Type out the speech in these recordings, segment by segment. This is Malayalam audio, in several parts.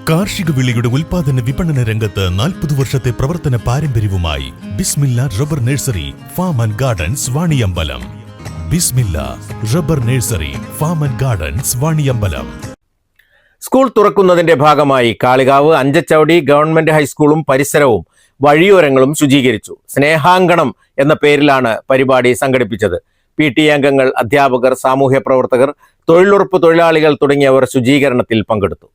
കാർഷിക വിളയുടെ ഉൽപാദന വിപണന രംഗത്ത് 40 വർഷത്തെ പ്രവർത്തന പാരമ്പര്യവുമായി Bismillah rubber nursery farm and gardens Vaniyambalam. Bismillah rubber nursery farm and gardens Vaniyambalam. School തുറക്കുന്നതിന്റെ ഭാഗമായി കാളികാവ് അഞ്ചച്ചവടി ഗവൺമെന്റ് ഹൈസ്കൂളും പരിസരവും വഴിയോരങ്ങളും ശുചീകരിച്ചു. സ്നേഹാങ്കണം എന്ന പേരിലാണ് പരിപാടി സംഘടിപ്പിച്ചത്. PTA അംഗങ്ങൾ, അധ്യാപകർ, സാമൂഹ്യ പ്രവർത്തകർ, തൊഴിലുറപ്പ് തൊഴിലാളികൾ തുടങ്ങിയവർ ശുചീകരണത്തിൽ പങ്കെടുത്തു.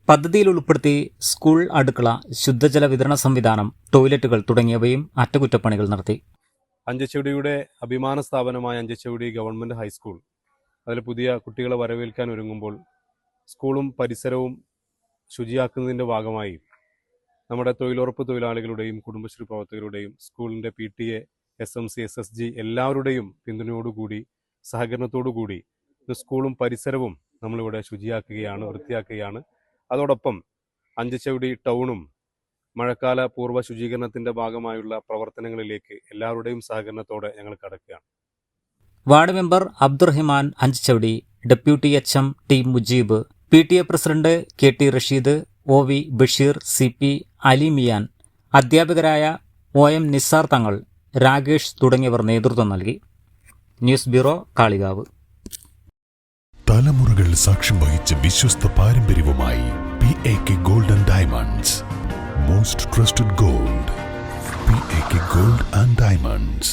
പദ്ധതിയിൽ ഉൾപ്പെടുത്തി സ്കൂൾ അടുക്കള, ശുദ്ധജല വിതരണ സംവിധാനം, ടോയ്ലറ്റുകൾ തുടങ്ങിയവയും അറ്റകുറ്റപ്പണികൾ നടത്തി. അഞ്ചച്ചവടിയുടെ അഭിമാന സ്ഥാപനമായ അഞ്ചച്ചവടി ഗവൺമെന്റ് ഹൈസ്കൂൾ അതിൽ പുതിയ കുട്ടികളെ വരവേൽക്കാൻ ഒരുങ്ങുമ്പോൾ സ്കൂളും പരിസരവും ശുചിയാക്കുന്നതിൻ്റെ ഭാഗമായി നമ്മുടെ തൊഴിലുറപ്പ് തൊഴിലാളികളുടെയും കുടുംബശ്രീ പ്രവർത്തകരുടെയും സ്കൂളിൻ്റെ PTA, SMC, SSG എല്ലാവരുടെയും പിന്തുണയോടുകൂടി സഹകരണത്തോടുകൂടി സ്കൂളും പരിസരവും നമ്മളിവിടെ ശുചിയാക്കുകയാണ്, വൃത്തിയാക്കുകയാണ്. അതോടൊപ്പം അഞ്ചച്ചവടി ടൗണും മഴക്കാല പൂർവ്വ ശുചീകരണത്തിന്റെ ഭാഗമായുള്ള പ്രവർത്തനങ്ങളിലേക്ക് എല്ലാവരുടെയും സഹകരണത്തോടെ ഞങ്ങൾ കടക്കുകയാണ്. Ward member Abdurahiman Anchachavadi, deputy HM T Mujeeb, PTA president KT Rasheed, OV Basheer, CP Alimiyan, അധ്യാപകരായ OM നിസാർ തങ്ങൾ, രാകേഷ് തുടങ്ങിയവർ നേതൃത്വം നൽകി. News bureau, Kalikavu. തലമുറകൾ സാക്ഷ്യം വഹിച്ച വിശ്വസ്ത പാരമ്പര്യവുമായി PAK Gold and Diamonds. Most trusted gold. PAK Gold and Diamonds.